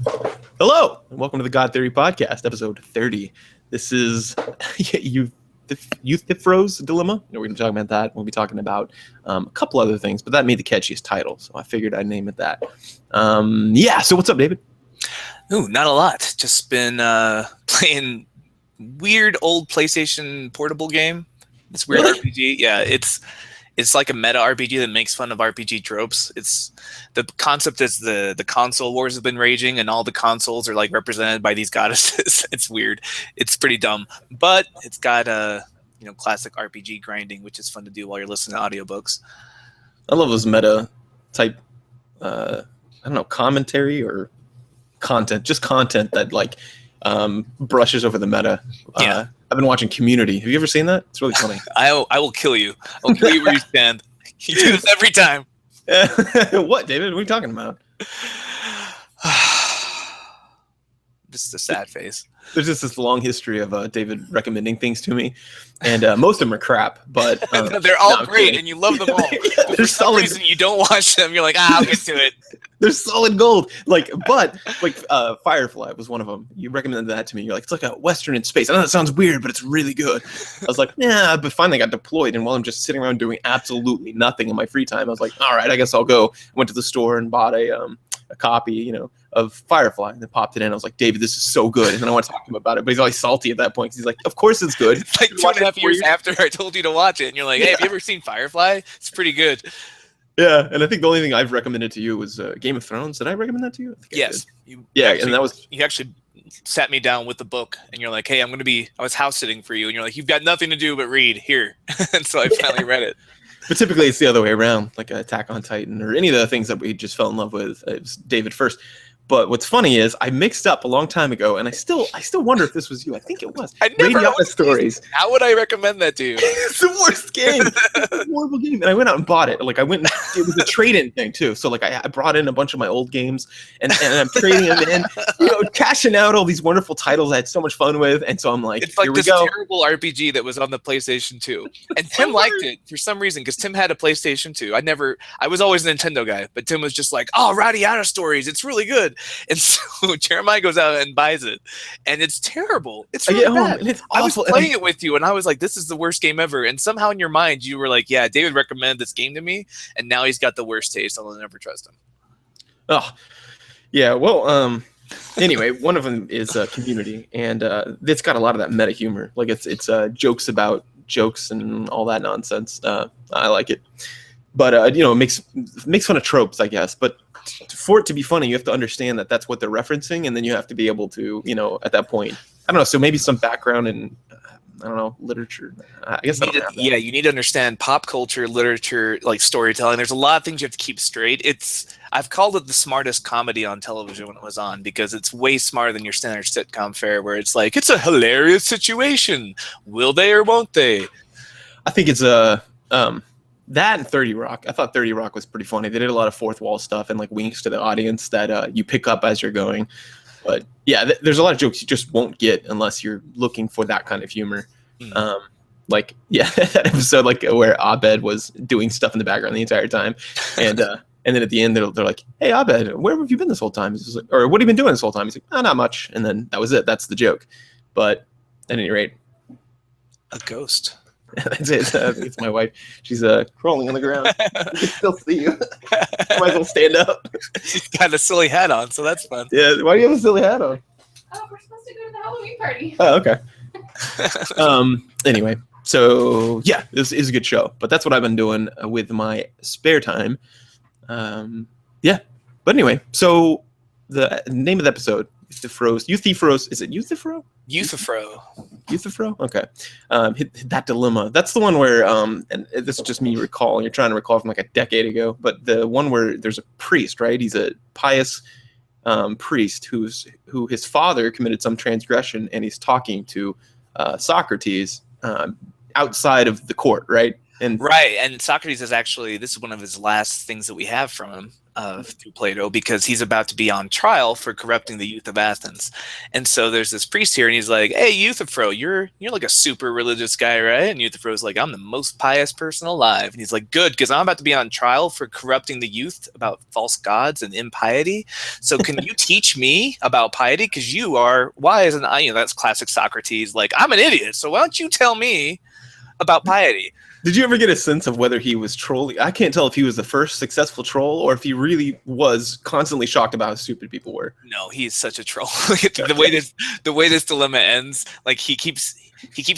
Hello, and welcome to the God Theory Podcast, episode 30. This is Euthyphro's Dilemma. We're going to be talking about that. We'll be talking about a couple other things, but that made the catchiest title, so I figured I'd name it that. So what's up, David? Ooh, not a lot. Just been playing weird old PlayStation portable game. This weird Really? RPG. Yeah, it's like a meta RPG that makes fun of RPG tropes. It's the concept is the console wars have been raging, and all the consoles are like represented by these goddesses. It's weird. It's pretty dumb, but it's got classic RPG grinding, which is fun to do while you're listening to audiobooks. I love those meta type, commentary or content, just content that brushes over the meta. Yeah. I've been watching Community. Have you ever seen that? It's really funny. I will kill you. I'll kill you where you stand. You do this every time. What, David? What are you talking about? Just a sad face. There's just this long history of David recommending things to me, and most of them are crap. But they're all great, and you love them all. But for some reason, you don't watch them. You're like, I'll get to it. They're solid gold. Firefly was one of them. You recommended that to me. You're like, it's like a Western in space. I know that sounds weird, but it's really good. I was like, yeah, but finally got deployed, and while I'm just sitting around doing absolutely nothing in my free time, I was like, all right, I guess I'll go. I went to the store and bought a copy, of Firefly, and then popped it in. I was like, David, this is so good. And then I want to talk to him about it, but he's always salty at that point because he's like, of course it's good. It's like 2.5 years after I told you to watch it, and you're like, hey, have you ever seen Firefly? It's pretty good. Yeah, and I think the only thing I've recommended to you was Game of Thrones. Did I recommend that to you? Yes. You actually sat me down with the book, and you're like, hey, I was house sitting for you, and you're like, you've got nothing to do but read here. And so I finally read it. But typically it's the other way around, like Attack on Titan or any of the things that we just fell in love with. It was David first. But what's funny is I mixed up a long time ago, and I still wonder if this was you. I think it was. I never Radiata Stories. How would I recommend that to you? It's the worst game. It's a horrible game. And I went out and bought it. It was a trade-in thing too. So I brought in a bunch of my old games, and I'm trading them in, cashing out all these wonderful titles I had so much fun with. And so I'm like, it's like here we this go. Terrible RPG that was on the PlayStation 2. And Tim liked it for some reason because Tim had a PlayStation 2. I was always a Nintendo guy, but Tim was just like, oh, Radiata Stories, it's really good. And so Jeremiah goes out and buys it, and it's terrible. It's really bad. And it's I was awful. playing it with you, and I was like, this is the worst game ever. And somehow in your mind, you were like, yeah, David recommended this game to me, and now he's got the worst taste. I'll never trust him. Oh, yeah. Well, anyway, one of them is Community, and it's got a lot of that meta humor. Like it's jokes about jokes and all that nonsense. I like it, but it makes fun of tropes, I guess. But for it to be funny, you have to understand that that's what they're referencing, and then you have to be able to, at that point, I don't know. So maybe some background in, I don't know, literature. I guess you need to understand pop culture, literature, like storytelling. There's a lot of things you have to keep straight. I've called it the smartest comedy on television when it was on, because it's way smarter than your standard sitcom fare, where it's like, it's a hilarious situation. Will they or won't they? I think it's that and 30 Rock. I thought 30 Rock was pretty funny. They did a lot of fourth wall stuff and winks to the audience that you pick up as you're going. But yeah, there's a lot of jokes you just won't get unless you're looking for that kind of humor. That episode where Abed was doing stuff in the background the entire time, and then at the end they're like, "Hey Abed, where have you been this whole time?" He's like, or what have you been doing this whole time? He's like, "Oh, not much." And then that was it. That's the joke. But at any rate, a ghost. That's it. It's my wife. She's crawling on the ground. I can still see you. Might as well stand up. She's got a silly hat on, so that's fun. Yeah. Why do you have a silly hat on? Oh, we're supposed to go to the Halloween party. Oh, okay. Anyway, so yeah, this is a good show. But that's what I've been doing with my spare time. Yeah. But anyway, so the name of the episode, Euthyphro's. Is it Euthyphro? Euthyphro? Okay. That dilemma. That's the one where, and this is just me recalling, you're trying to recall from a decade ago, but the one where there's a priest, right? He's a pious priest who his father committed some transgression, and he's talking to Socrates outside of the court, right? And Socrates is actually, this is one of his last things that we have from him. through Plato, because he's about to be on trial for corrupting the youth of Athens. And so there's this priest here, and he's like, "Hey, Euthyphro, you're like a super religious guy, right?" And Euthyphro's like, "I'm the most pious person alive." And he's like, "Good, because I'm about to be on trial for corrupting the youth about false gods and impiety. So can you teach me about piety? Because you are wise." And I, that's classic Socrates. Like, I'm an idiot, so why don't you tell me about piety? Did you ever get a sense of whether he was trolling? I can't tell if he was the first successful troll or if he really was constantly shocked about how stupid people were. No, he's such a troll. the way this dilemma ends, like he keeps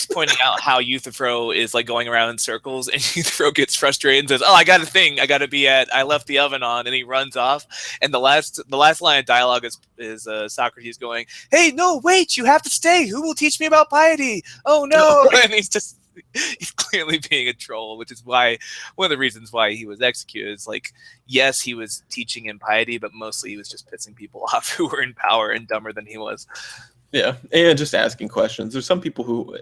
pointing out how Euthyphro is like going around in circles, and Euthyphro gets frustrated and says, "Oh, I got a thing. I left the oven on," and he runs off. And the last line of dialogue is Socrates going, "Hey, no, wait, you have to stay. Who will teach me about piety? Oh no!" And he's clearly being a troll, which is why one of the reasons why he was executed is like, yes, he was teaching impiety, but mostly he was just pissing people off who were in power and dumber than he was. Yeah, and just asking questions. There's some people who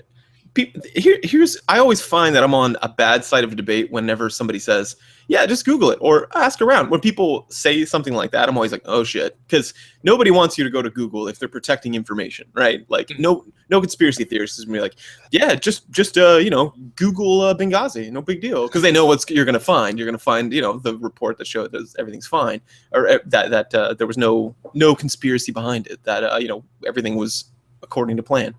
here's I always find that I'm on a bad side of a debate whenever somebody says, "Yeah, just Google it," or ask around. When people say something like that, I'm always like, "Oh shit," because nobody wants you to go to Google if they're protecting information, right? Like no conspiracy theorists is gonna be like, "Yeah, just Google Benghazi, no big deal," because they know what you're gonna find. You're gonna find the report that showed that everything's fine, or that there was no conspiracy behind it. That everything was according to plan,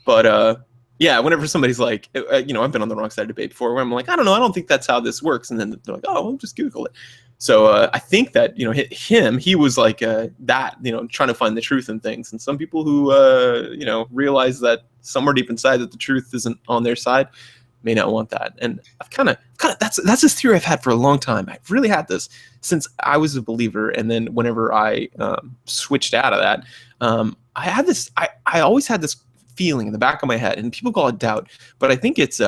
but. Yeah, whenever somebody's like, I've been on the wrong side of debate before where I'm like, I don't know, I don't think that's how this works. And then they're like, oh, well, just Google it. So I think that, he was like trying to find the truth in things. And some people who, realize that somewhere deep inside that the truth isn't on their side may not want that. And I've kind of that's this theory I've had for a long time. I've really had this since I was a believer. And then whenever I switched out of that, I always had this feeling in the back of my head, and people call it doubt, but I think it's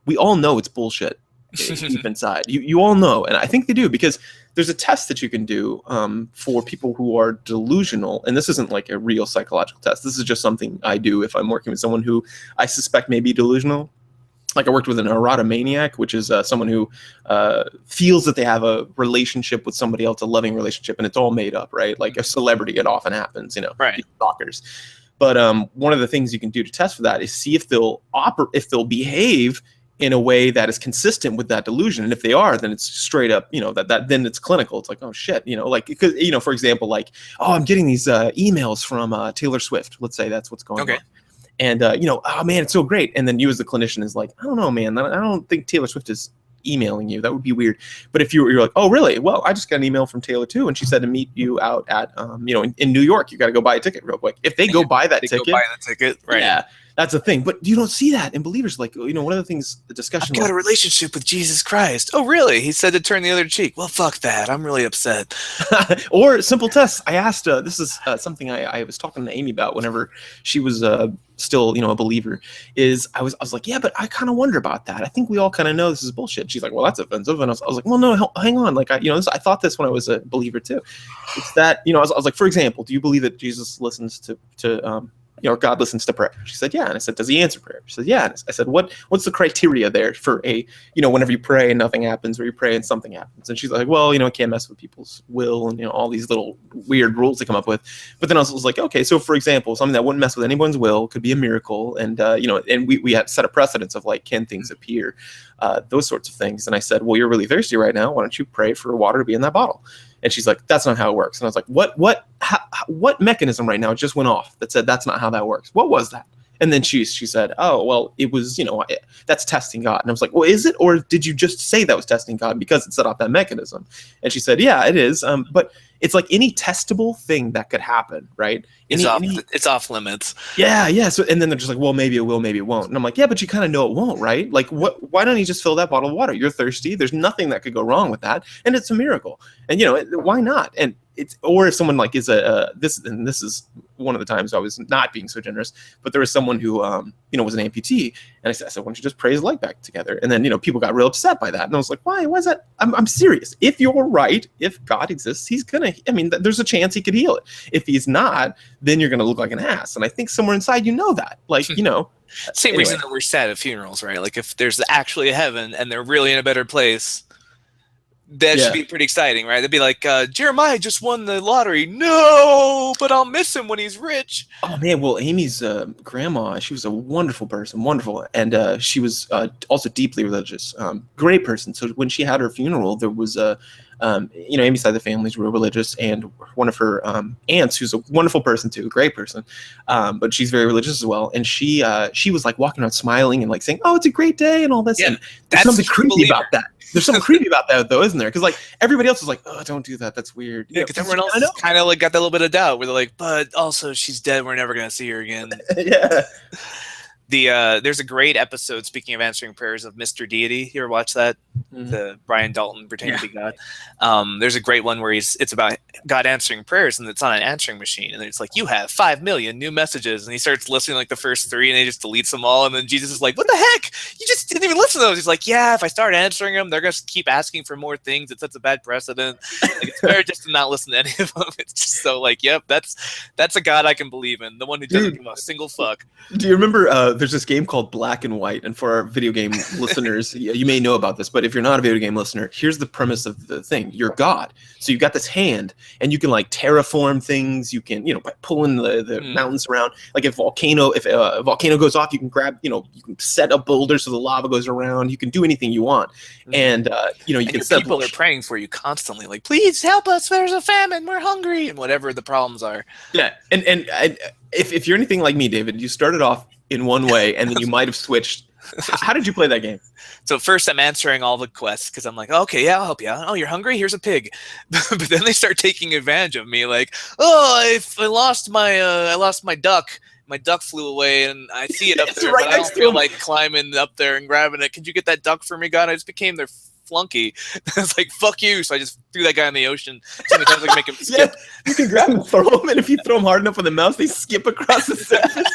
we all know it's bullshit deep inside. You all know, and I think they do, because there's a test that you can do for people who are delusional, and this isn't like a real psychological test. This is just something I do if I'm working with someone who I suspect may be delusional. Like I worked with an erotomaniac, which is someone who feels that they have a relationship with somebody else, a loving relationship, and it's all made up, right? Like a celebrity, it often happens, right. Stalkers. But one of the things you can do to test for that is see if they'll behave in a way that is consistent with that delusion. And if they are, then it's straight up, then it's clinical. It's like, oh shit, because for example, like, oh, I'm getting these emails from Taylor Swift. Let's say that's what's going on. And oh man, it's so great. And then you as the clinician is like, I don't know, man. I don't think Taylor Swift is emailing you. That would be weird. But if you're like, oh really? Well, I just got an email from Taylor too, and she said to meet you out at in New York. You got to go buy a ticket real quick. If they go buy that ticket, right? Yeah, that's the thing. But you don't see that in believers. Like one of the things, the discussion. I've got a relationship with Jesus Christ. Oh really? He said to turn the other cheek. Well, fuck that. I'm really upset. Or simple tests. I asked. This is something I was talking to Amy about whenever she was still a believer. Is I was like, yeah, but I kind of wonder about that. I think we all kind of know this is bullshit. She's like, well, that's offensive. And I was like, well, no, hang on. Like I thought this when I was a believer too. It's that I was like, for example, do you believe that Jesus listens to God listens to prayer? She said, yeah. And I said, does he answer prayer? She said, yeah. And I said, what's the criteria there for whenever you pray and nothing happens, or you pray and something happens? And she's like, well, I can't mess with people's will and all these little weird rules they come up with. But then I was like, okay, so for example, something that wouldn't mess with anyone's will could be a miracle, and and we had set a precedence of like, can things appear, those sorts of things. And I said, well, you're really thirsty right now. Why don't you pray for water to be in that bottle? And she's like, that's not how it works. And I was like, what mechanism right now just went off that said that's not how that works? What was that? And then she said, oh, well, it was, that's testing God. And I was like, well, is it? Or did you just say that was testing God because it set off that mechanism? And she said, yeah, it is. But it's like any testable thing that could happen, right? It's off limits. Yeah. So, and then they're just like, well, maybe it will, maybe it won't. And I'm like, yeah, but you kind of know it won't, right? Like, why don't you just fill that bottle of water? You're thirsty. There's nothing that could go wrong with that. And it's a miracle. And, why not? And or if someone like is this is one of the times I was not being so generous, but there was someone who was an amputee, and I said, why don't you just pray his leg back together? And then people got real upset by that, and I was like, why is that? I'm serious. If you're right, if God exists, he's gonna. There's a chance he could heal it. If he's not, then you're gonna look like an ass. And I think somewhere inside that, like Same reason that we're sad at funerals, right? Like if there's actually a heaven and they're really in a better place, That should be pretty exciting, right? They'd be like, Jeremiah just won the lottery. No, but I'll miss him when he's rich. Oh man, well, Amy's grandma, she was a wonderful person, wonderful, and she was also deeply religious, great person. So when she had her funeral, there was a, Amy's side of the family is real religious, and one of her aunts, who's a wonderful person too, a great person, but she's very religious as well. And she was like walking around smiling and like saying, "Oh, it's a great day," and all this. Yeah, and there's something creepy about that. There's something creepy about that, though, isn't there? Because like everybody else is like, "Oh, don't do that. That's weird." Yeah, because everyone else kind of like got that little bit of doubt where they're like, "But also she's dead. We're never gonna see her again." Yeah. There's a great episode, speaking of answering prayers, of Mr. Deity. You ever watch that? The Brian Dalton pretending to be God. There's a great one where it's about God answering prayers, and it's on an answering machine, and it's like, you have 5 million new messages, and he starts listening like the first 3, and he just deletes them all, and then Jesus is like, what the heck? You just didn't even listen to those. He's like, yeah, if I start answering them, they're gonna keep asking for more things. It sets a bad precedent. Like, it's better just to not listen to any of them. It's just so like, yep, that's a God I can believe in, the one who doesn't give a single fuck. Do you remember there's this game called Black and White, and for our video game listeners, you may know about this, but if you're not a video game listener, here's the premise of the thing. You're God. So you've got this hand, and you can like terraform things. You can, by pulling the mountains around. Like if a volcano goes off, you can grab, you can set up boulders so the lava goes around. You can do anything you want. And, you can set people are praying for you constantly. Like, please help us. There's a famine. We're hungry. And whatever the problems are. Yeah. And if you're anything like me, David, you started off in one way, and then you might have switched. How did you play that game? So first I'm answering all the quests because I'm like, okay, yeah, I'll help you out. Oh, you're hungry? Here's a pig. But then they start taking advantage of me. Like, oh, I lost my duck. My duck flew away, and I see it up there, right but I don't feel like climbing up there and grabbing it. Could you get that duck for me, God? I just became their flunky. I was like, fuck you. So I just threw that guy in the ocean so many times I can make him skip. Yeah, you can grab him and throw him, and if you throw him hard enough with a mouse, they skip across the surface.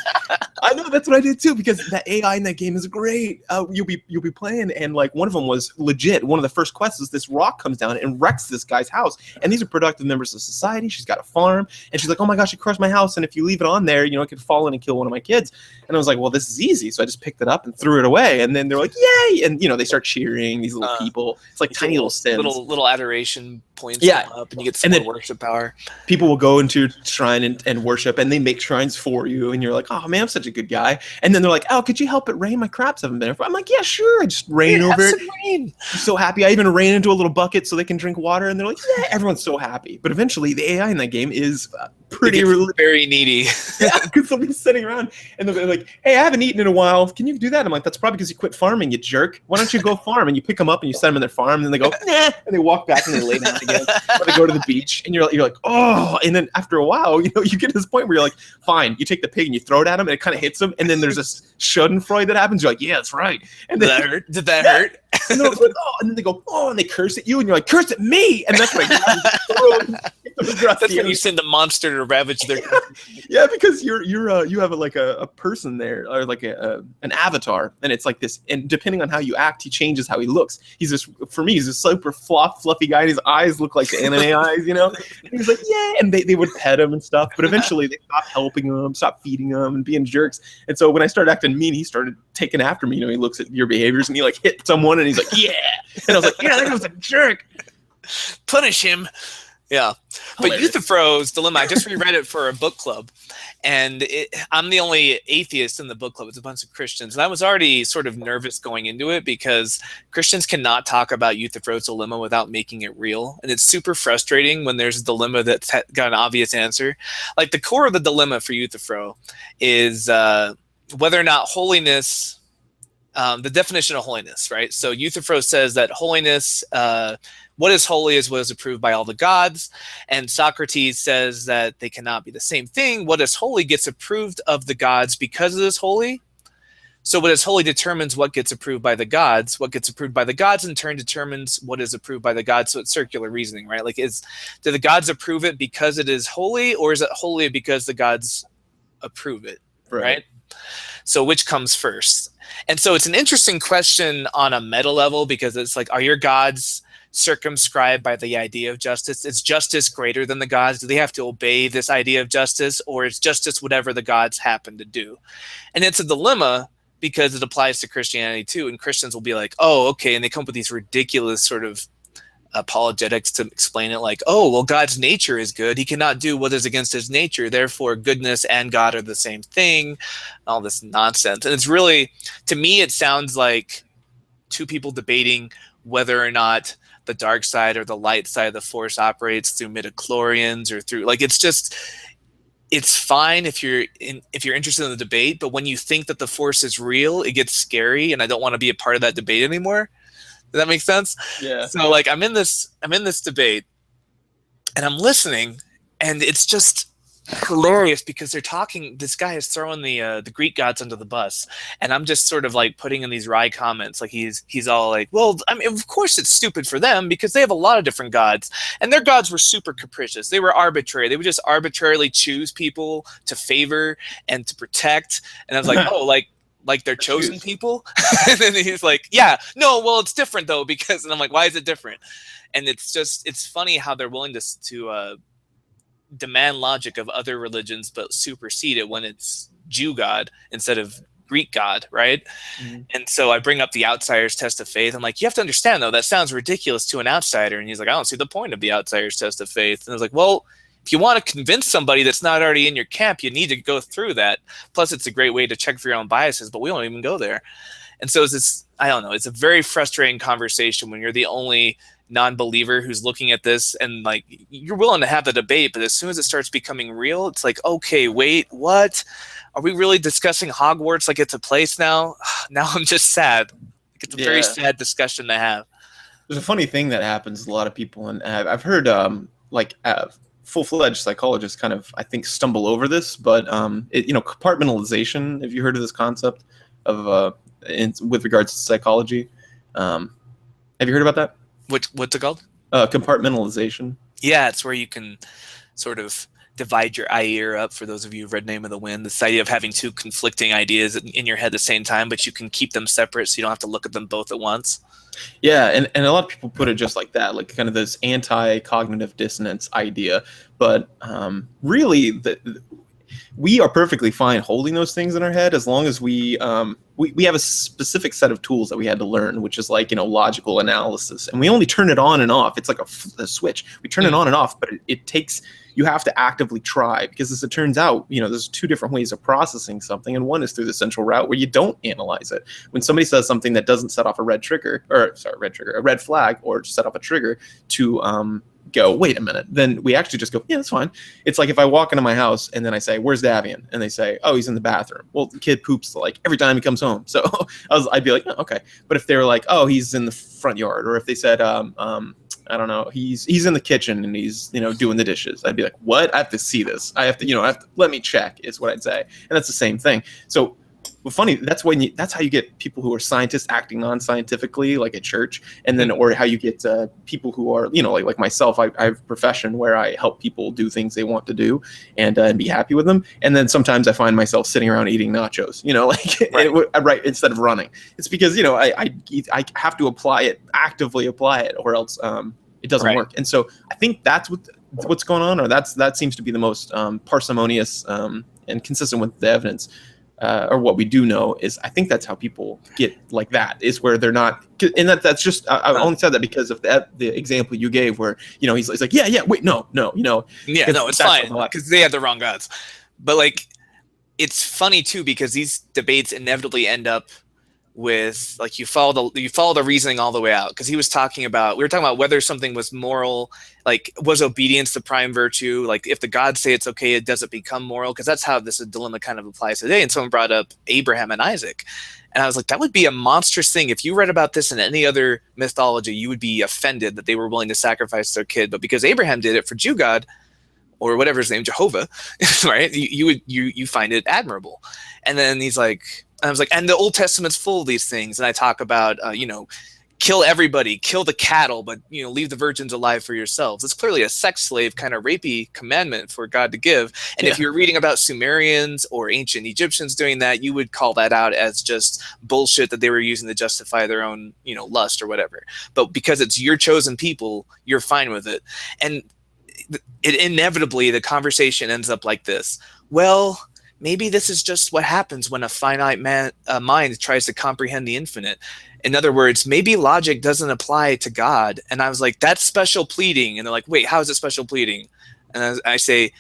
I know, that's what I did too, because that AI in that game is great. You'll be playing, and like one of them was legit. One of the first quests is this rock comes down and wrecks this guy's house, and these are productive members of society. She's got a farm, and she's like, oh my gosh, it crushed my house, and if you leave it on there, it could fall in and kill one of my kids. And I was like, well, this is easy. So I just picked it up and threw it away, and then they're like, yay, and they start cheering, these little people. It's like tiny little sins. Little adoration points come up, and you get some more worship power. People will go into your shrine and worship, and they make shrines for you, and you're like, oh man, I'm such a good guy. And then they're like, oh, could you help it rain? My crops haven't been. I'm like, yeah, sure. I just rain over it. I'm so happy. I even rain into a little bucket so they can drink water, and they're like, yeah, everyone's so happy. But eventually, the AI in that game is very needy. Yeah, because they'll be sitting around and they'll be like, hey, I haven't eaten in a while. Can you do that? I'm like, that's probably because you quit farming, you jerk. Why don't you go farm? And you pick them up and you send them in their farm, and then they go, nah, and they walk back and they lay down again. Or they go to the beach, and you're like, oh. And then after a while, you get to this point where you're like, fine. You take the pig and you throw it at them, and it kind of hits them, and then there's a Schadenfreude that happens. You're like, yeah, that's right. And then, Did that hurt? And, like, oh, and then they go, oh, and they curse at you, and you're like, curse at me. And that's like, that's when you send a monster to ravage their yeah, because you have a person there, or like an avatar, and it's like this, and depending on how you act, he changes how he looks. He's this super fluffy guy, and his eyes look like the anime eyes, and he's like, yeah, and they would pet him and stuff, but eventually they stopped helping him, stopped feeding him, and being jerks. And so when I started acting mean, he started taking after me. He looks at your behaviors, and he like hit someone, and he's like, yeah, and I was like, yeah, that guy was a jerk. Punish him. Yeah. But Euthyphro's Dilemma, I just reread it for a book club, and I'm the only atheist in the book club. It's a bunch of Christians, and I was already sort of nervous going into it because Christians cannot talk about Euthyphro's Dilemma without making it real, and it's super frustrating when there's a dilemma that's got an obvious answer. Like the core of the dilemma for Euthyphro is whether or not holiness, the definition of holiness, right? So Euthyphro says that holiness, what is holy is what is approved by all the gods. And Socrates says that they cannot be the same thing. What is holy gets approved of the gods because it is holy. So what is holy determines what gets approved by the gods. What gets approved by the gods in turn determines what is approved by the gods. So it's circular reasoning, right? Like, do the gods approve it because it is holy, or is it holy because the gods approve it, right? So which comes first? And so it's an interesting question on a meta level, because it's like, are your gods circumscribed by the idea of justice? Is justice greater than the gods? Do they have to obey this idea of justice, or is justice whatever the gods happen to do? And it's a dilemma because it applies to Christianity too. And Christians will be like, oh, okay. And they come up with these ridiculous sort of apologetics to explain it like, oh, well, God's nature is good. He cannot do what is against his nature. Therefore, goodness and God are the same thing. All this nonsense. And it's really, to me, it sounds like two people debating whether or not the dark side or the light side of the force operates through midichlorians or through, like, it's just, it's fine if you're interested in the debate, but when you think that the force is real, it gets scary, and I don't want to be a part of that debate anymore. Does that make sense? Yeah. So like I'm in this debate and I'm listening, and it's just hilarious because they're talking, this guy is throwing the Greek gods under the bus, and I'm just sort of like putting in these wry comments, like he's all like, well, I mean, of course it's stupid for them because they have a lot of different gods, and their gods were super capricious. They were arbitrary. They would just arbitrarily choose people to favor and to protect. And I was like, oh, like they're chosen people. And then he's like, yeah, no, well, it's different though, because, and I'm like, why is it different? And it's funny how they're willing to demand logic of other religions, but supersede it when it's Jew God instead of Greek God, right? Mm-hmm. And so I bring up the outsider's test of faith. I'm like, you have to understand though, that sounds ridiculous to an outsider. And he's like, I don't see the point of the outsider's test of faith. And I was like, well, if you want to convince somebody that's not already in your camp, you need to go through that. Plus, it's a great way to check for your own biases, but we don't even go there. And so it's this, I don't know, it's a very frustrating conversation when you're the only non-believer who's looking at this, and like, you're willing to have the debate, but as soon as it starts becoming real, it's like, okay, wait, what? Are we really discussing Hogwarts like it's a place now? Now I'm just sad. Like, it's a very sad discussion to have. There's a funny thing that happens to a lot of people, and I've heard full-fledged psychologists kind of, I think, stumble over this, but compartmentalization. Have you heard of this concept of with regards to psychology? Have you heard about that? What's it called? Compartmentalization. Yeah, it's where you can sort of divide your ear up. For those of you who've read Name of the Wind, this idea of having two conflicting ideas in your head at the same time, but you can keep them separate, so you don't have to look at them both at once. Yeah, and a lot of people put it just like that, like kind of this anti-cognitive dissonance idea. But really, we are perfectly fine holding those things in our head as long as we have a specific set of tools that we had to learn, which is like, logical analysis. And we only turn it on and off. It's like a switch. We turn it on and off, but it takes, you have to actively try, because as it turns out, there's two different ways of processing something. And one is through the central route where you don't analyze it. When somebody says something that doesn't set off a red flag, or set off a trigger to go, wait a minute, then we actually just go, yeah, that's fine. It's like if I walk into my house and then I say, where's Davian? And they say, oh, he's in the bathroom. Well, the kid poops like every time he comes home. So I'd be like, oh, okay. But if they were like, oh, he's in the front yard, or if they said, I don't know, he's in the kitchen and he's, doing the dishes, I'd be like, what? I have to see this. I have to, let me check, is what I'd say. And that's the same thing. So, well, funny, that's how you get people who are scientists acting non-scientifically, like at church, and then, or how you get people who are, like myself. I have a profession where I help people do things they want to do and be happy with them. And then sometimes I find myself sitting around eating nachos, right, instead of running. It's because I have to actively apply it, or else it doesn't work. And so I think that's what's going on, or that seems to be the most parsimonious and consistent with the evidence. Or what we do know is, I think that's how people get like that, is where they're not, and that's just, I only said that because of the example you gave, where he's like, yeah, wait, no, it's fine, because they have the wrong gods. But like, it's funny too, because these debates inevitably end up with, like, you follow the reasoning all the way out, because we were talking about whether something was moral, like, was obedience the prime virtue, like if the gods say it's okay, it doesn't become moral, because that's how this dilemma kind of applies today. And someone brought up Abraham and Isaac, and I was like, that would be a monstrous thing. If you read about this in any other mythology, you would be offended that they were willing to sacrifice their kid, but because Abraham did it for Jew God, or whatever his name, Jehovah, right, you find it admirable. And then he's like, I was like, and the Old Testament's full of these things. And I talk about, kill everybody, kill the cattle, but, leave the virgins alive for yourselves. It's clearly a sex slave kind of rapey commandment for God to give. And if you're reading about Sumerians or ancient Egyptians doing that, you would call that out as just bullshit that they were using to justify their own, lust or whatever. But because it's your chosen people, you're fine with it. And inevitably, the conversation ends up like this. Well, maybe this is just what happens when a finite mind tries to comprehend the infinite. In other words, maybe logic doesn't apply to God. And I was like, that's special pleading. And they're like, wait, how is it special pleading? And I say,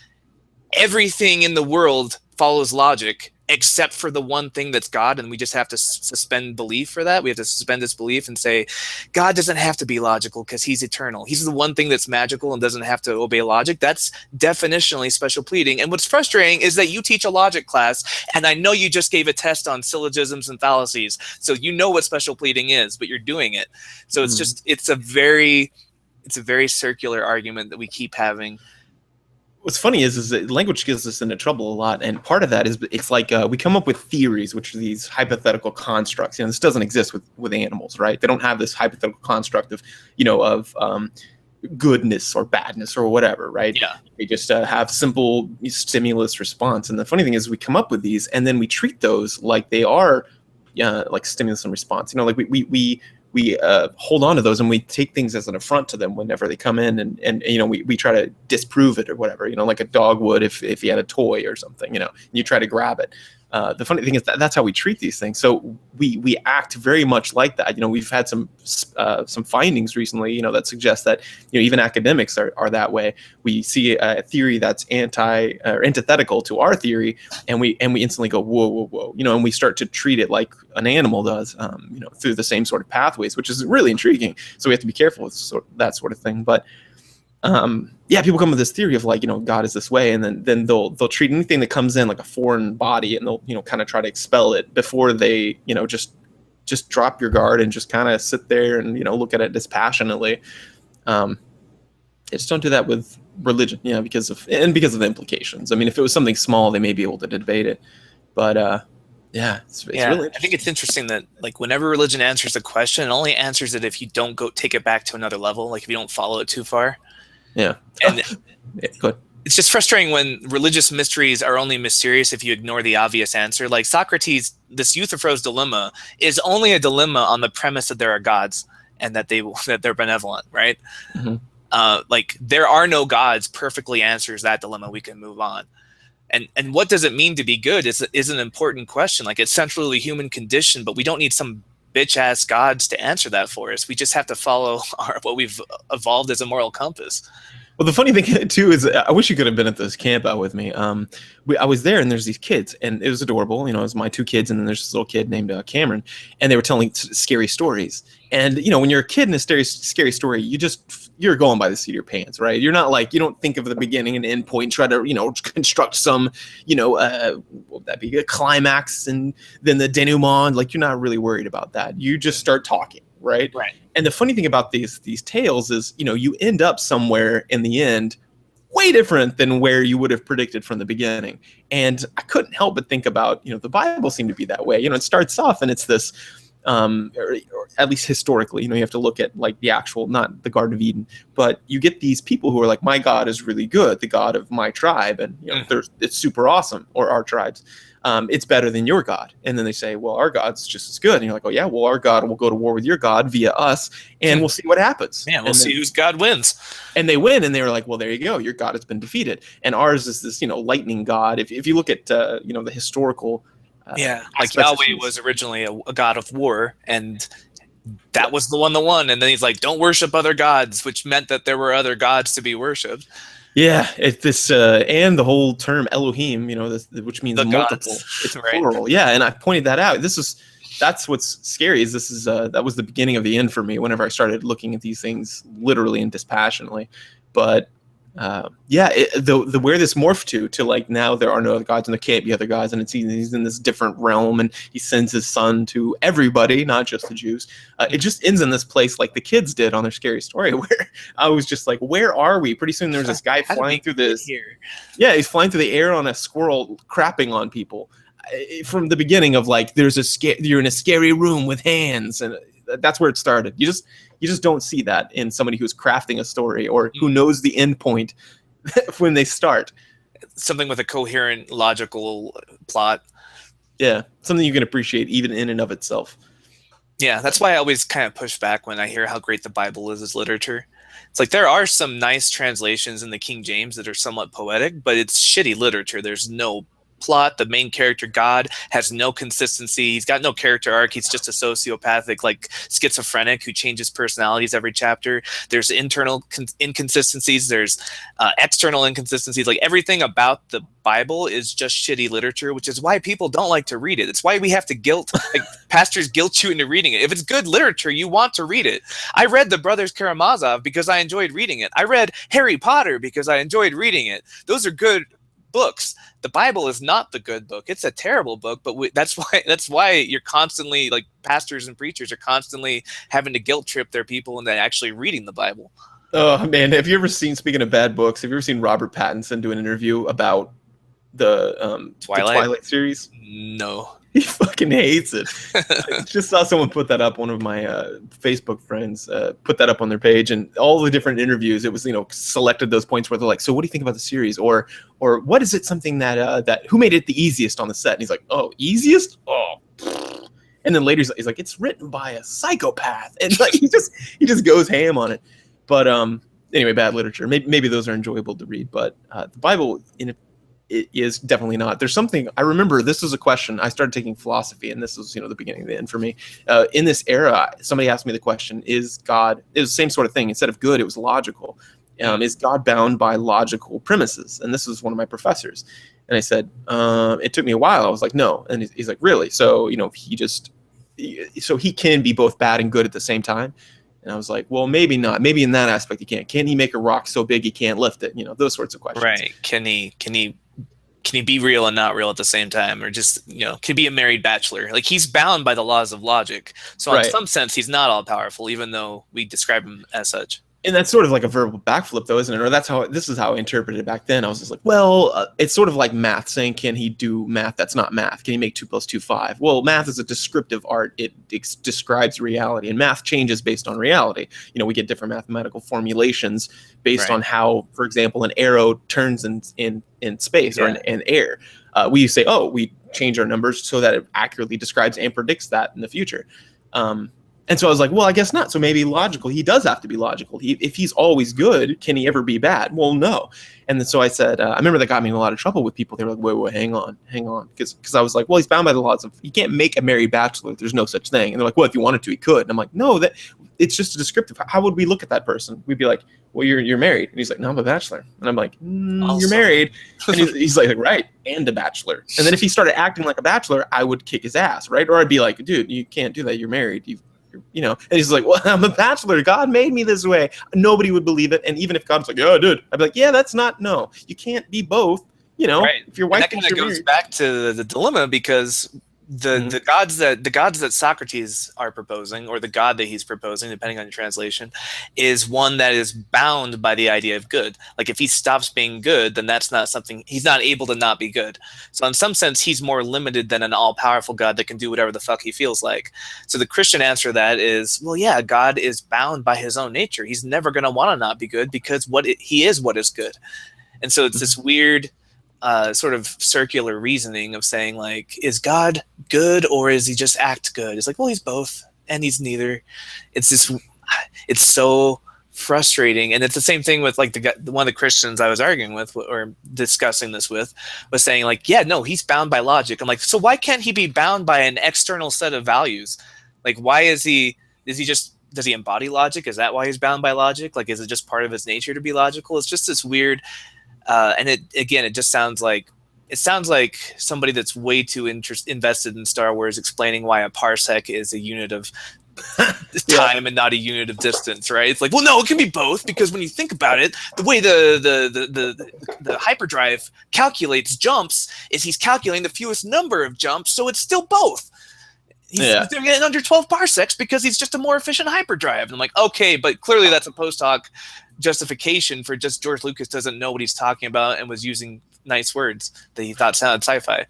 everything in the world follows logic except for the one thing that's God, and we just have to suspend belief for that. We have to suspend disbelief and say, God doesn't have to be logical because he's eternal. He's the one thing that's magical and doesn't have to obey logic. That's definitionally special pleading. And what's frustrating is that you teach a logic class, and I know you just gave a test on syllogisms and fallacies, so you know what special pleading is, but you're doing it. So it's just, it's a very circular argument that we keep having. What's funny is that language gets us into trouble a lot, and part of that is it's like we come up with theories, which are these hypothetical constructs. This doesn't exist with animals, right? They don't have this hypothetical construct of goodness or badness or whatever, right? Yeah. They just have simple stimulus response. And the funny thing is we come up with these, and then we treat those like they are like stimulus and response. Like we hold on to those, and we take things as an affront to them whenever they come in, and we try to disprove it or whatever, like a dog would if he had a toy or something, and you try to grab it. The funny thing is that's how we treat these things. So we act very much like that. We've had some findings recently, that suggest that even academics are that way. We see a theory that's antithetical to our theory, and we instantly go whoa, and we start to treat it like an animal does, through the same sort of pathways, which is really intriguing. So we have to be careful with that sort of thing. But people come with this theory of like, God is this way, and then they'll treat anything that comes in like a foreign body, and they'll kind of try to expel it before they just drop your guard and just kind of sit there and look at it dispassionately. Just don't do that with religion, because of the implications. I mean, if it was something small, they may be able to debate it, but it's really interesting. I think it's interesting that like whenever religion answers a question, it only answers it if you don't go take it back to another level, like if you don't follow it too far. Yeah. And go ahead. It's just frustrating when religious mysteries are only mysterious if you ignore the obvious answer. Like Socrates, this Euthyphro's dilemma is only a dilemma on the premise that there are gods and that they're benevolent, right? Mm-hmm. Like there are no gods perfectly answers that dilemma. We can move on. And what does it mean to be good is an important question. Like it's central to the human condition, but we don't need some bitch ass gods to answer that for us. We just have to follow what we've evolved as a moral compass. Well, the funny thing too is I wish you could have been at this camp out with me. I was there, and there's these kids, and it was adorable. It was my two kids, and then there's this little kid named Cameron, and they were telling scary stories. And when you're a kid in a scary story, you're going by the seat of your pants, right? You're not like, you don't think of the beginning and end point, try to construct some what would that be, a climax and then the denouement. Like you're not really worried about that. You just start talking, right? Right. And the funny thing about these tales is you end up somewhere in the end way different than where you would have predicted from the beginning. And I couldn't help but think about the Bible seemed to be that way. It starts off and it's this or at least historically, you have to look at like the actual, not the Garden of Eden, but you get these people who are like, my God is really good, the God of my tribe, and it's super awesome, or our tribes. It's better than your God. And then they say, well, our God's just as good. And you're like, oh yeah, well, our God will go to war with your God via us, and we'll see what happens. Yeah, we'll see whose God wins. And they win, and they were like, well, there you go, your God has been defeated. And ours is this, lightning God. If you look at, the historical like Yahweh was originally a god of war, and that was the one that won. And then he's like, don't worship other gods, which meant that there were other gods to be worshipped. Yeah, it's this, and the whole term Elohim, which means the multiple. Gods. It's plural. Yeah, and I pointed that out. That's what's scary. Is this is that was the beginning of the end for me whenever I started looking at these things literally and dispassionately. But the where this morphed to like now there are no other gods and there can't be other gods, and he's in this different realm, and he sends his son to everybody, not just the Jews. It just ends in this place like the kids did on their scary story, where I was just like, where are we? Pretty soon there's this guy flying through this. Yeah, he's flying through the air on a squirrel, crapping on people. From the beginning of like, you're in a scary room with hands, and that's where it started. You just don't see that in somebody who's crafting a story or who knows the end point when they start. Something with a coherent, logical plot. Yeah, something you can appreciate even in and of itself. Yeah, that's why I always kind of push back when I hear how great the Bible is as literature. It's like there are some nice translations in the King James that are somewhat poetic, but it's shitty literature. There's no plot. The main character, God, has no consistency. He's got no character arc. He's just a sociopathic, like schizophrenic who changes personalities every chapter. There's internal inconsistencies. There's external inconsistencies. Like everything about the Bible is just shitty literature, which is why people don't like to read it. It's why we have to like pastors guilt you into reading it. If it's good literature, you want to read it. I read The Brothers Karamazov because I enjoyed reading it. I read Harry Potter because I enjoyed reading it. Those are good books. The Bible is not the good book. It's a terrible book, but that's why you're constantly, like, pastors and preachers are constantly having to guilt trip their people into actually reading the Bible. Oh man, have you ever seen, speaking of bad books, have you ever seen Robert Pattinson do an interview about the Twilight series? No. He fucking hates it. I just saw someone put that up. One of my Facebook friends put that up on their page, and all the different interviews, it was, selected those points where they're like, so what do you think about the series? Or what is it, something that who made it the easiest on the set? And he's like, oh, easiest? Oh. And then later he's like, it's written by a psychopath. And like he just goes ham on it. But anyway, bad literature. Maybe those are enjoyable to read, but the Bible it is definitely not. There's something, I remember this was a question. I started taking philosophy, and this was, the beginning of the end for me. In this era, somebody asked me the question, is God, it was the same sort of thing. Instead of good, it was logical. Is God bound by logical premises? And this was one of my professors. And I said, it took me a while. I was like, no. And he's like, really? So, so he can be both bad and good at the same time. And I was like, well, maybe not. Maybe in that aspect he can't. Can he make a rock so big he can't lift it? Those sorts of questions. Right. Can he be real and not real at the same time? Or just, can he be a married bachelor? Like, he's bound by the laws of logic. So in some sense, he's not all powerful, even though we describe him as such. And that's sort of like a verbal backflip, though, isn't it? Or this is how I interpreted it back then. I was just like, well, it's sort of like math, saying, can he do math that's not math? Can he make 2 + 2 = 5? Well, math is a descriptive art. It describes reality, and math changes based on reality. We get different mathematical formulations based on how, for example, an arrow turns in space or in air. We say, oh, we change our numbers so that it accurately describes and predicts that in the future. And so I was like, well, I guess not. So maybe logical. He does have to be logical. If he's always good, can he ever be bad? Well, no. And then so I said, I remember that got me in a lot of trouble with people. They were like, wait, hang on. Because I was like, well, he's bound by the laws of, you can't make a married bachelor. There's no such thing. And they're like, well, if you wanted to, he could. And I'm like, no, that it's just a descriptive. How would we look at that person? We'd be like, well, you're married. And he's like, no, I'm a bachelor. And I'm like, you're married. And he's like, right, and a bachelor. And then if he started acting like a bachelor, I would kick his ass, right? Or I'd be like, dude, you can't do that. You're married. And he's like, well, I'm a bachelor. God made me this way. Nobody would believe it. And even if God's like, yeah, dude, I'd be like, yeah, that's not, no. You can't be both. Right. If your wife and that kind of goes back to the dilemma, because the gods that Socrates are proposing, or the God that he's proposing, depending on your translation, is one that is bound by the idea of good. Like, if he stops being good, then that's not something, he's not able to not be good. So in some sense, he's more limited than an all-powerful God that can do whatever the fuck he feels like. So the Christian answer to that is, well, yeah, God is bound by his own nature. He's never going to want to not be good, because he is what is good. And so it's this weird sort of circular reasoning of saying, like, is God good, or is he just act good? It's like, well, he's both and he's neither. It's so frustrating. And it's the same thing with, like, one of the Christians I was arguing with or discussing this with was saying, like, yeah, no, he's bound by logic. I'm like, so why can't he be bound by an external set of values? Like, why does he embody logic? Is that why he's bound by logic? Like, is it just part of his nature to be logical? It's just this weird. And it just sounds like somebody that's way too invested in Star Wars explaining why a parsec is a unit of time and not a unit of distance, right? It's like, well, no, it can be both, because when you think about it, the way the hyperdrive calculates jumps is he's calculating the fewest number of jumps, so it's still both. He's doing it in under 12 parsecs because he's just a more efficient hyperdrive. And I'm like, okay, but clearly that's a post hoc justification for just George Lucas doesn't know what he's talking about and was using nice words that he thought sounded sci-fi.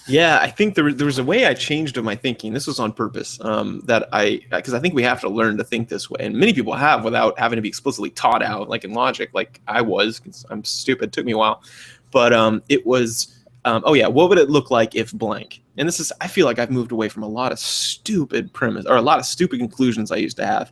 Yeah, I think there was a way I changed my thinking. This was on purpose, because I think we have to learn to think this way. And many people have without having to be explicitly taught out, like in logic, like I was, because I'm stupid. It took me a while. But it was, what would it look like if blank? and this is, I feel like I've moved away from a lot of stupid premise or a lot of stupid conclusions I used to have,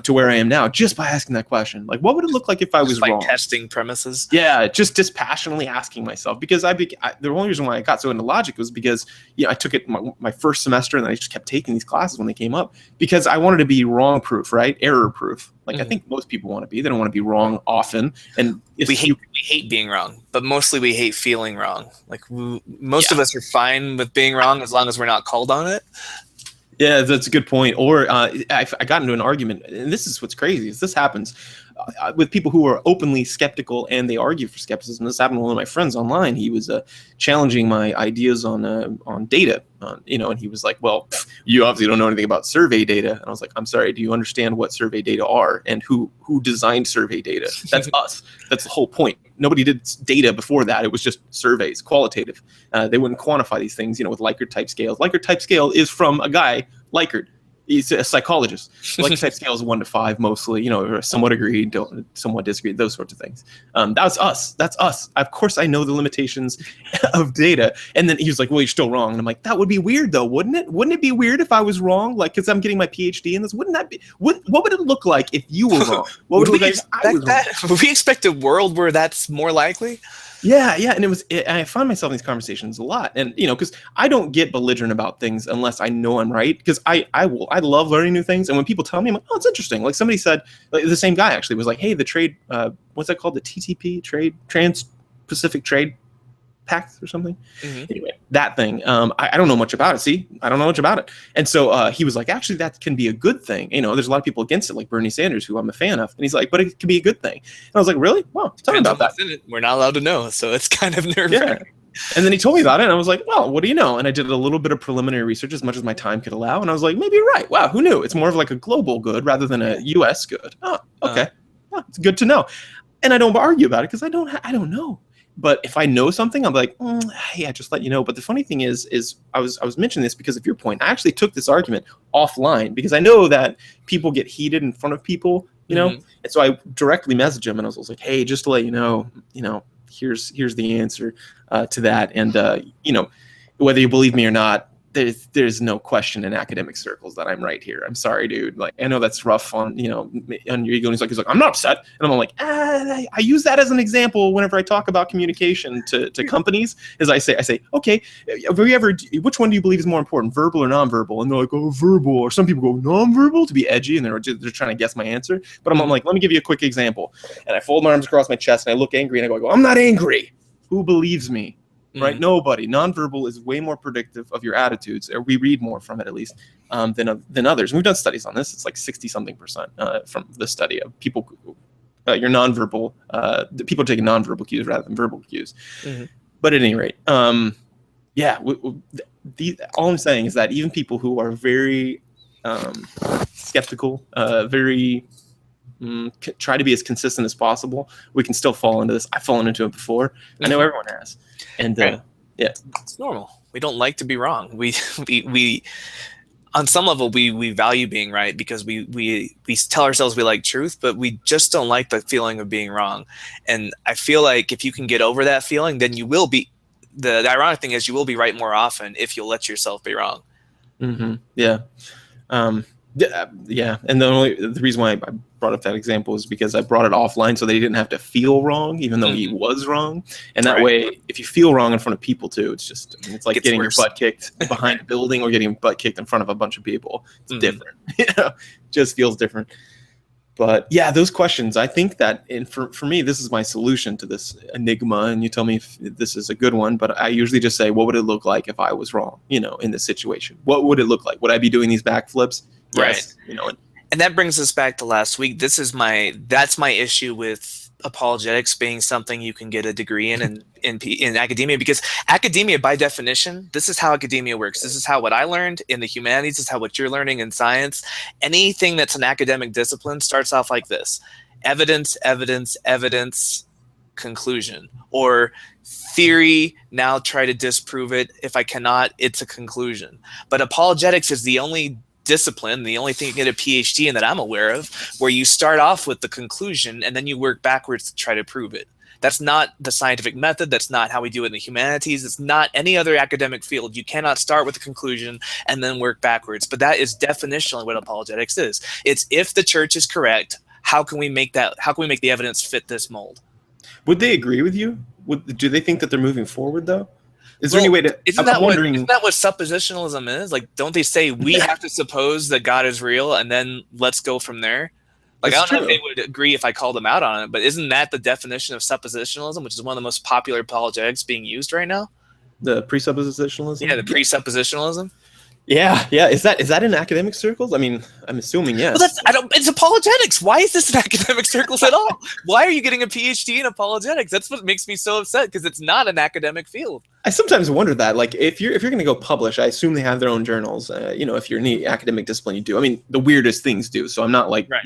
to where I am now, just by asking that question. Like, what would it look like if I was like wrong? testing premises. Yeah, just dispassionately asking myself, because the only reason why I got so into logic was because I took it my first semester, and then I just kept taking these classes when they came up, because I wanted to be wrong proof, right? Error proof. Like I think most people want to be. They don't want to be wrong often, and we hate being wrong, but mostly we hate feeling wrong. Like most of us are fine with being wrong as long as we're not called on it. Yeah, that's a good point. Or I got into an argument, and this is what's crazy, is this happens with people who are openly skeptical and they argue for skepticism. This happened to one of my friends online. He was challenging my ideas on data, and he was like, well, you obviously don't know anything about survey data. And I was like, I'm sorry, do you understand what survey data are and who designed survey data? That's us. That's the whole point. Nobody did data before that. It was just surveys, qualitative. They wouldn't quantify these things, with Likert type scales. Likert type scale is from a guy, Likert. He's a psychologist. Likert type scale is 1 to 5 mostly, somewhat agreed, somewhat disagreed, those sorts of things. That's us. That's us. Of course, I know the limitations of data. And then he was like, well, you're still wrong. And I'm like, that would be weird, though, wouldn't it? Wouldn't it be weird if I was wrong? Like, because I'm getting my PhD in this. Wouldn't that be? What would it look like if you were wrong? What would it look like if I was wrong? Would we expect a world where that's more likely? Yeah, and I find myself in these conversations a lot, and because I don't get belligerent about things unless I know I'm right, because I love learning new things, and when people tell me, I'm like, oh, it's interesting. Like somebody said, like, the same guy actually was like, hey, the trade, what's that called, the TTP, Trans-Pacific Trade Pact or something. Anyway, that thing, I don't know much about it. See, I don't know much about it. And so he was like, actually, that can be a good thing. There's a lot of people against it, like Bernie Sanders, who I'm a fan of. And he's like, but it can be a good thing. And I was like, really? Well, tell me about that. We're not allowed to know, so it's kind of nerve-wracking. Yeah. And then he told me about it, and I was like, well, what do you know? And I did a little bit of preliminary research, as much as my time could allow. And I was like, maybe you're right. Wow, who knew? It's more of like a global good rather than a U.S. good. Oh, okay. It's good to know. And I don't argue about it because I don't know. But if I know something, I'm like, yeah, just let you know. But the funny thing is I was mentioning this because of your point. I actually took this argument offline because I know that people get heated in front of people, And so I directly messaged him, and I was like, hey, just to let you know, here's the answer to that. And whether you believe me or not, there's no question in academic circles that I'm right here. I'm sorry, dude. Like, I know that's rough on your ego. And he's like, I'm not upset. And I'm like, I use that as an example whenever I talk about communication to companies. Is I say, okay, which one do you believe is more important, verbal or nonverbal? And they're like, oh, verbal. Or some people go nonverbal to be edgy, and they're trying to guess my answer. But I'm like, let me give you a quick example. And I fold my arms across my chest, and I look angry, and I go, I'm not angry. Who believes me? Right? Nobody. Nonverbal is way more predictive of your attitudes, or we read more from it at least, than others. And we've done studies on this. It's like 60-something% from the study of people, your nonverbal, the people taking nonverbal cues rather than verbal cues. But at any rate, all I'm saying is that even people who are very skeptical, very try to be as consistent as possible, we can still fall into this. I've fallen into it before. I know everyone has. And yeah, it's normal. We don't like to be wrong. We on some level we value being right because we tell ourselves we like truth, but we just don't like the feeling of being wrong. And I feel like if you can get over that feeling, then you will be. The ironic thing is you will be right more often if you'll let yourself be wrong. Yeah. Yeah, and the reason why I brought up that example is because I brought it offline so they didn't have to feel wrong, even though he was wrong. And that way, if you feel wrong in front of people too, it's like getting your butt kicked behind a building or getting your butt kicked in front of a bunch of people. It's different. Just feels different. But yeah, those questions, I think that, and for me, this is my solution to this enigma. And you tell me if this is a good one, but I usually just say, what would it look like if I was wrong, in this situation? What would it look like? Would I be doing these backflips? Yes. Right. And that brings us back to last week. That's my issue with apologetics being something you can get a degree in academia, because academia, by definition, this is how academia works. This is how what I learned in the humanities, this is how what you're learning in science. Anything that's an academic discipline starts off like this: evidence, evidence, evidence, conclusion, or theory, now try to disprove it. If I cannot, it's a conclusion. But apologetics is the only discipline, the only thing you get a PhD in that I'm aware of, where you start off with the conclusion and then you work backwards to try to prove it. That's not the scientific method. That's not how we do it in the humanities. It's not any other academic field. You cannot start with a conclusion and then work backwards. But that is definitionally what apologetics is. It's if the church is correct, how can we make the evidence fit this mold? Would they agree with you? Do they think that they're moving forward though? Is there any way to? Isn't that what suppositionalism is? Like, don't they say we have to suppose that God is real and then let's go from there? Like, I don't know if they would agree if I called them out on it, but isn't that the definition of suppositionalism, which is one of the most popular apologetics being used right now? The presuppositionalism? Yeah, the presuppositionalism. Yeah. Is that in academic circles? I mean, I'm assuming, yes. Well, it's apologetics. Why is this in academic circles at all? Why are you getting a PhD in apologetics? That's what makes me so upset, because it's not an academic field. I sometimes wonder that, like, if you're going to go publish, I assume they have their own journals. If you're in the academic discipline, you do. I mean, the weirdest things do. So I'm not like, right.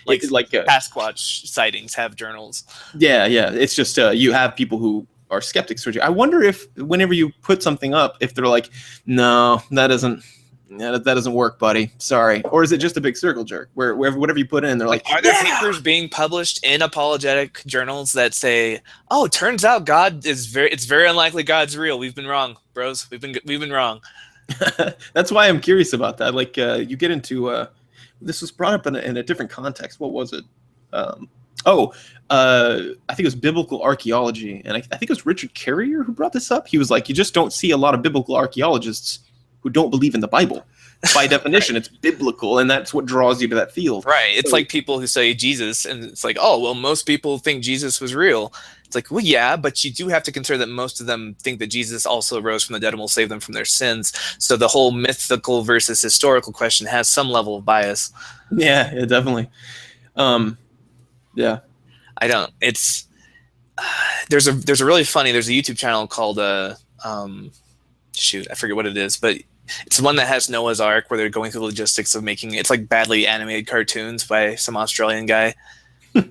like Sasquatch sightings have journals. Yeah. It's just you have people who are skeptics towards you. I wonder if whenever you put something up, if they're like, no, that doesn't work, buddy. Sorry. Or is it just a big circle jerk where whatever you put in, they're like, are there papers being published in apologetic journals that say, oh, it turns out it's very unlikely God's real. We've been wrong, bros. We've been wrung. That's why I'm curious about that. Like, you get into this was brought up in a different context. What was it? I think it was biblical archaeology, and I think it was Richard Carrier who brought this up. He was like, you just don't see a lot of biblical archaeologists who don't believe in the Bible. By definition, right. It's biblical, and that's what draws you to that field. Right. It's like people who say Jesus, and it's like, oh, well, most people think Jesus was real. It's like, well, yeah, but you do have to consider that most of them think that Jesus also rose from the dead and will save them from their sins. So the whole mythical versus historical question has some level of bias. Yeah, definitely. Yeah. I don't. It's there's a YouTube channel called shoot, I forget what it is, but it's one that has Noah's Ark, where they're going through the logistics of making it's like badly animated cartoons by some Australian guy. He's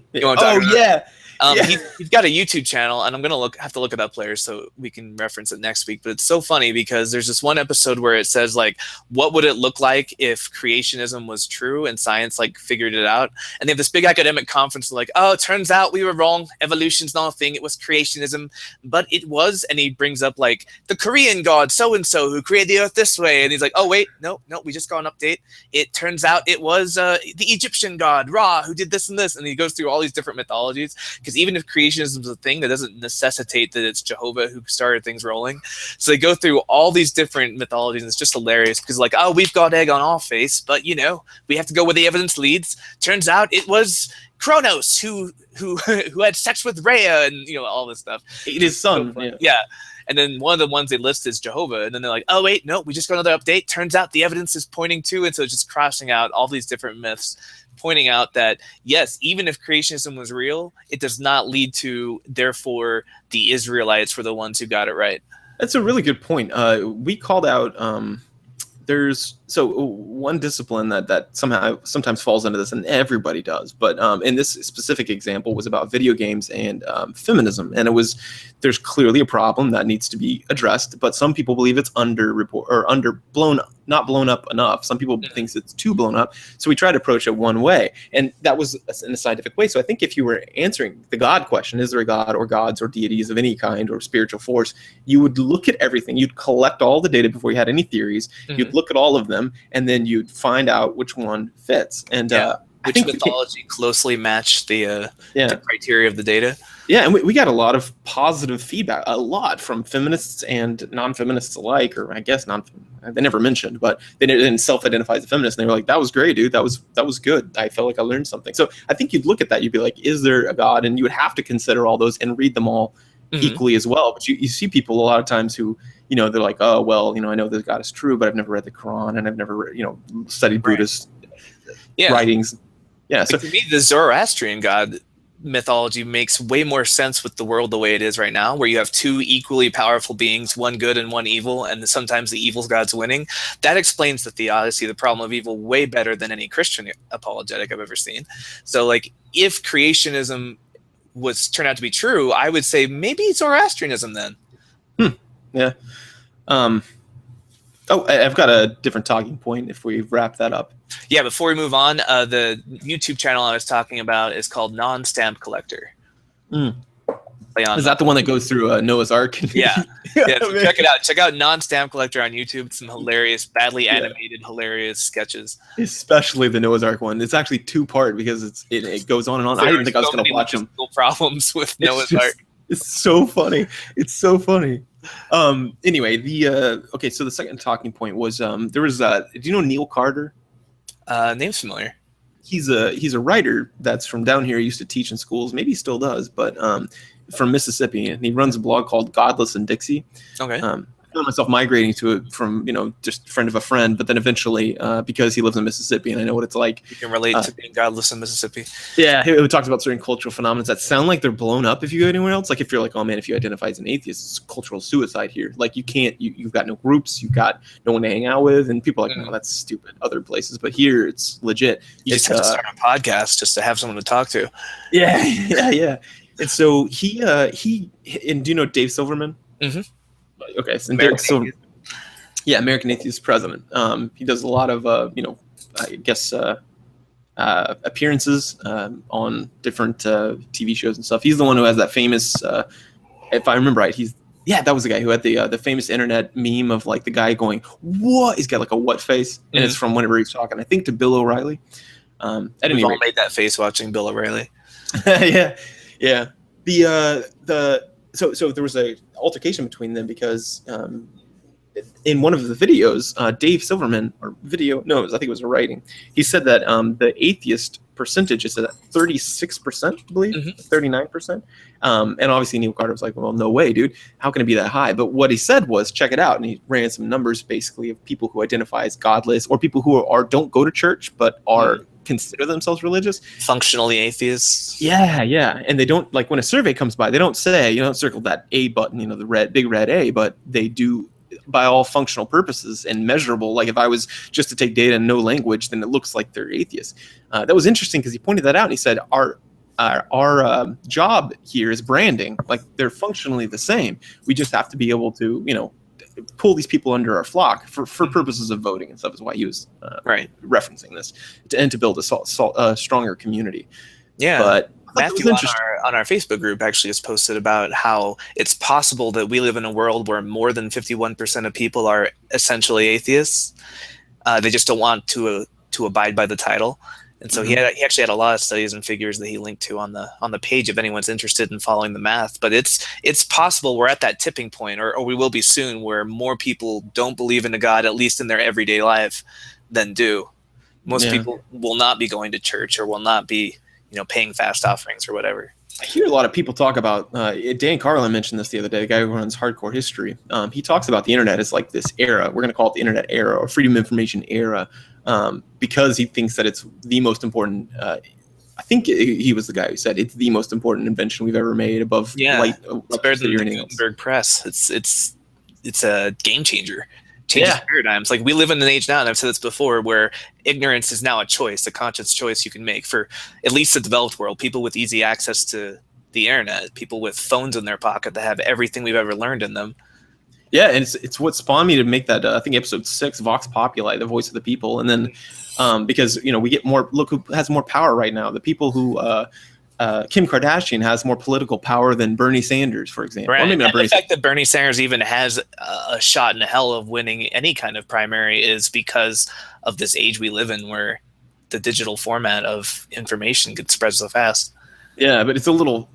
got a YouTube channel, and I'm gonna have to look it up later so we can reference it next week. But it's so funny because there's this one episode where it says, like, what would it look like if creationism was true and science like figured it out? And they have this big academic conference like, oh, it turns out we were wrong. Evolution's not a thing. It was creationism, but it was. And he brings up like the Korean god so and so who created the Earth this way, and he's like, oh wait, no, we just got an update. It turns out it was the Egyptian god Ra who did this and this, and he goes through all these different mythologies. Because even if creationism is a thing, that doesn't necessitate that it's Jehovah who started things rolling. So they go through all these different mythologies, and it's just hilarious because, like, oh, we've got egg on our face, but we have to go where the evidence leads. Turns out it was Kronos who had sex with Rhea, and all this stuff. Ate his son. So yeah. And then one of the ones they list is Jehovah, and then they're like, oh wait, no, we just got another update. Turns out the evidence is pointing to, and so it's just crossing out all these different myths, pointing out that, yes, even if creationism was real, it does not lead to, therefore, the Israelites were the ones who got it right. That's a really good point. We called out there's one discipline that sometimes falls into this, and everybody does, but in this specific example was about video games and feminism, and there's clearly a problem that needs to be addressed, but some people believe it's not blown up enough. Some people think it's too blown up, so we try to approach it one way, and that was in a scientific way. So I think if you were answering the God question, is there a God or gods or deities of any kind or spiritual force, you would look at everything, you'd collect all the data before you had any theories, you'd look at all of them, and then you'd find out which one fits. And which mythology closely matched the criteria of the data. Yeah, and we got a lot of positive feedback, a lot from feminists and non-feminists alike, or I guess they never mentioned, but they didn't self-identify as a feminist, and they were like, that was great, dude, that was good. I felt like I learned something. So I think you'd look at that, you'd be like, is there a God? And you would have to consider all those and read them all equally as well. But you see people a lot of times who, they're like, oh, well, I know that God is true, but I've never read the Quran, and I've never, studied Buddhist writings. Yeah. So to me, the Zoroastrian God mythology makes way more sense with the world the way it is right now, where you have two equally powerful beings, one good and one evil, and sometimes the evil god's winning. That explains the theodicy, the problem of evil, way better than any Christian apologetic I've ever seen. So, like, if creationism turned out to be true, I would say maybe Zoroastrianism then. Yeah. I've got a different talking point if we wrap that up. Yeah, before we move on, the YouTube channel I was talking about is called Non-Stamp Collector. play on. Is that the one that goes through Noah's Ark? Yeah. Yeah, so man. check it out. Check out Non-Stamp Collector on YouTube. It's some hilarious, badly animated, hilarious sketches. Especially the Noah's Ark one. It's actually 2-part because it goes on and on. I didn't think I was going to watch them. Problems with Noah's Ark. It's so funny. It's so funny. Anyway, okay. So the second talking point was there was do you know Neil Carter? Name's familiar. He's a writer that's from down here. He used to teach in schools. Maybe he still does, but from Mississippi, and he runs a blog called Godless and Dixie. Okay. I found myself migrating to it from just friend of a friend, but then eventually because he lives in Mississippi and I know what it's like. You can relate to being godless in Mississippi. Yeah, he talks about certain cultural phenomena that sound like they're blown up if you go anywhere else. Like if you're like, oh man, if you identify as an atheist, it's cultural suicide here. Like you've got no groups, you've got no one to hang out with, and people are like, no, that's stupid other places. But here it's legit. You just have to start a podcast just to have someone to talk to. Yeah. And so he and do you know Dave Silverman? Mm-hmm. Okay, so American Atheist President. He does a lot of I guess appearances on different TV shows and stuff. He's the one who has that famous, if I remember right, that was the guy who had the famous internet meme of like the guy going, "What?" He's got like a what face, and it's from whenever he's talking, I think, to Bill O'Reilly. We've all made that face watching Bill O'Reilly. Yeah. So there was a altercation between them because in one of the videos, Dave Silverman, I think it was a writing, he said that the atheist percentage is at 36%, I believe, 39%. And obviously Neil Carter was like, well, no way, dude. How can it be that high? But what he said was, check it out. And he ran some numbers basically of people who identify as godless or people who don't go to church but are consider themselves religious. Functionally atheists. Yeah. And they don't, like when a survey comes by, they don't say, you don't circle that A button, the big red A, but they do by all functional purposes and measurable. Like if I was just to take data and no language, then it looks like they're atheists. That was interesting because he pointed that out and he said, our job here is branding. Like they're functionally the same. We just have to be able to, pull these people under our flock for purposes of voting and stuff is why he was referencing this and to build a stronger community. Yeah. But Matthew on our Facebook group actually has posted about how it's possible that we live in a world where more than 51% of people are essentially atheists. They just don't want to abide by the title. And so he actually had a lot of studies and figures that he linked to on the page if anyone's interested in following the math. But it's possible we're at that tipping point, or we will be soon, where more people don't believe in a God, at least in their everyday life, than do. Most people will not be going to church or will not be, paying fast offerings or whatever. I hear a lot of people talk about, Dan Carlin mentioned this the other day, the guy who runs Hardcore History. He talks about the internet as like this era. We're going to call it the internet era or freedom of information era because he thinks that it's the most important. I think he was the guy who said it's the most important invention we've ever made above light. It's better than the Gutenberg press. It's a game changer. Changes paradigms. Like we live in an age now, and I've said this before, where ignorance is now a choice, a conscious choice you can make for at least the developed world, people with easy access to the internet, people with phones in their pocket that have everything we've ever learned in them. Yeah, and it's what spawned me to make that, I think episode 6, Vox Populi, the voice of the people. And then because, we get more, look who has more power right now. The people who, Kim Kardashian has more political power than Bernie Sanders, for example. Right. Or maybe not the fact that Bernie Sanders even has a shot in hell of winning any kind of primary is because of this age we live in where the digital format of information gets spread so fast. Yeah, but it's a little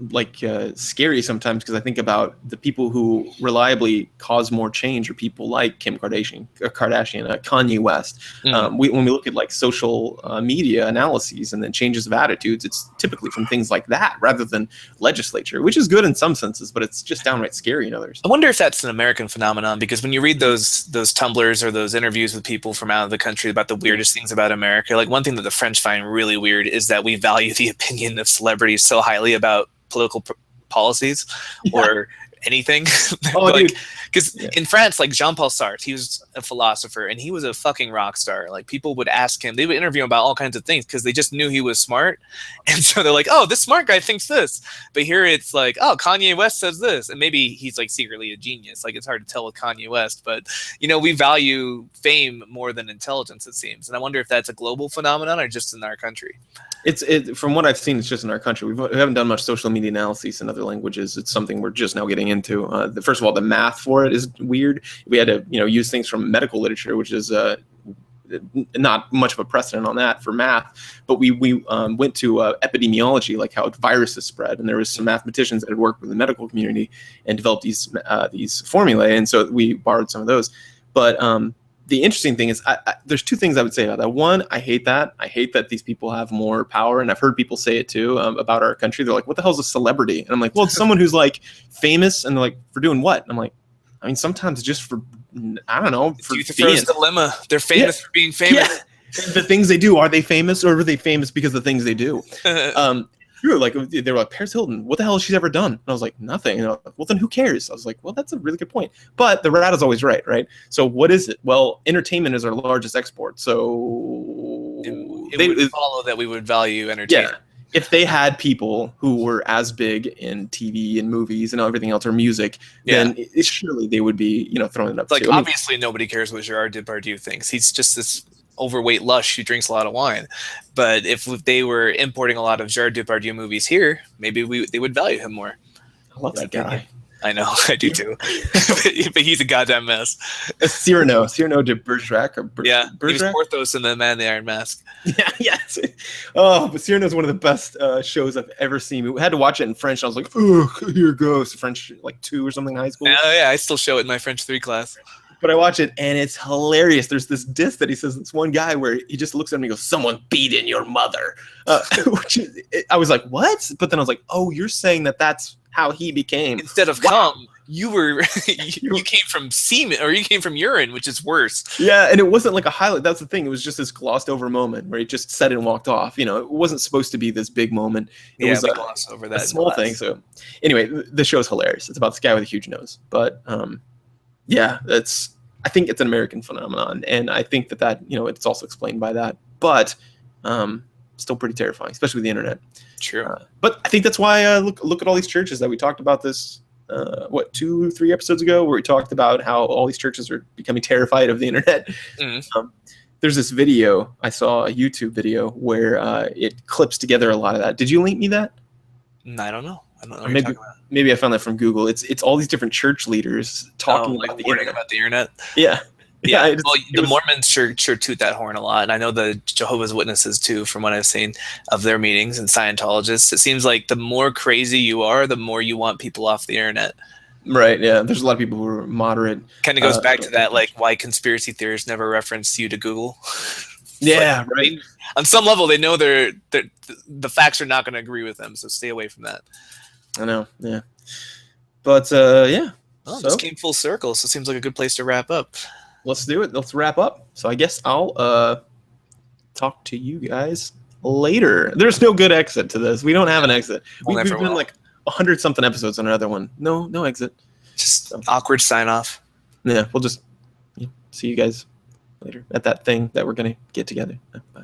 scary sometimes because I think about the people who reliably cause more change are people like Kim Kardashian, Kanye West. When we look at like social media analyses and then changes of attitudes, it's typically from things like that rather than legislature, which is good in some senses, but it's just downright scary in others. I wonder if that's an American phenomenon because when you read those Tumblrs or those interviews with people from out of the country about the weirdest things about America, like one thing that the French find really weird is that we value the opinion of celebrities so highly about political policies or anything. Because in France, like Jean-Paul Sartre, he was a philosopher, and he was a fucking rock star. Like, people would ask him, they would interview him about all kinds of things because they just knew he was smart. And so they're like, oh, this smart guy thinks this. But here it's like, oh, Kanye West says this. And maybe he's like secretly a genius. Like, it's hard to tell with Kanye West. But, you know, we value fame more than intelligence, it seems. And I wonder if that's a global phenomenon or just in our country. From what I've seen, it's just in our country. We haven't done much social media analysis in other languages. It's something we're just now getting into. First of all, the math for it is weird. We had to, use things from medical literature, which is not much of a precedent on that for math. But we went to epidemiology, like how viruses spread, and there was some mathematicians that had worked with the medical community and developed these formulae, and so we borrowed some of those. But the interesting thing is, there's two things I would say about that. One, I hate that. I hate that these people have more power, and I've heard people say it too about our country. They're like, "What the hell is a celebrity?" And I'm like, "Well, it's someone who's like famous," and they're like, "For doing what?" And I'm like, "I mean, sometimes just for, I don't know, for Euthyphro's dilemma. They're famous for being famous. Yeah. The things they do, are they famous, or are they famous because of the things they do?" Like, they were like, Paris Hilton, what the hell has she ever done? And I was like, nothing. And I was like, well, then who cares? I was like, well, that's a really good point. But the rat is always right? So what is it? Well, entertainment is our largest export. So it would follow that we would value entertainment. Yeah. If they had people who were as big in TV and movies and everything else, or music, then surely they would be, throwing it up. It's like, obviously nobody cares what Gerard Depardieu thinks. He's just this overweight lush who drinks a lot of wine. But if they were importing a lot of Gerard Depardieu movies here, maybe they would value him more. I love that guy. I know, I do too. But he's a goddamn mess. Cyrano de Bergerac. He was Porthos in The Man in the Iron Mask. Yeah. Oh, but Cyrano is one of the best shows I've ever seen. We had to watch it in French. I was like, oh, here goes. French, like 2 or something in high school. Yeah, I still show it in my French 3 class. But I watch it, and it's hilarious. There's this diss that he says, this one guy where he just looks at him and he goes, "Someone beating your mother." I was like, what? But then I was like, oh, you're saying that's how he became. Instead of cum, you came from semen, or you came from urine, which is worse. Yeah, and it wasn't like a highlight. That's the thing. It was just this glossed over moment where he just said it and walked off. It wasn't supposed to be this big moment. It was gloss over that a small thing. So anyway, the show's hilarious. It's about this guy with a huge nose. But yeah, I think it's an American phenomenon, and I think that it's also explained by that. But still pretty terrifying, especially with the internet. True. But I think that's why look at all these churches that we talked about this 2-3 episodes ago, where we talked about how all these churches are becoming terrified of the internet. Mm-hmm. There's this video, I saw a YouTube video where it clips together a lot of that. Did you link me that? I don't know. I don't know what you're talking about. Maybe I found that from Google. It's all these different church leaders talking about the internet. Yeah. Yeah. The Mormons sure toot that horn a lot. And I know the Jehovah's Witnesses too, from what I've seen of their meetings, and Scientologists. It seems like the more crazy you are, the more you want people off the internet. Right. Yeah. There's a lot of people who are moderate. Kind of goes back to that, like, why conspiracy theorists never reference you to Google. Yeah. Right. On some level, they know the facts are not going to agree with them. So stay away from that. I know, yeah. But, yeah. Well, this came full circle, so it seems like a good place to wrap up. Let's do it. Let's wrap up. So I guess I'll talk to you guys later. There's no good exit to this. We don't have an exit. We've been like 100-something episodes on another one. No exit. Just awkward sign-off. Yeah, we'll just see you guys later at that thing that we're going to get together. Bye.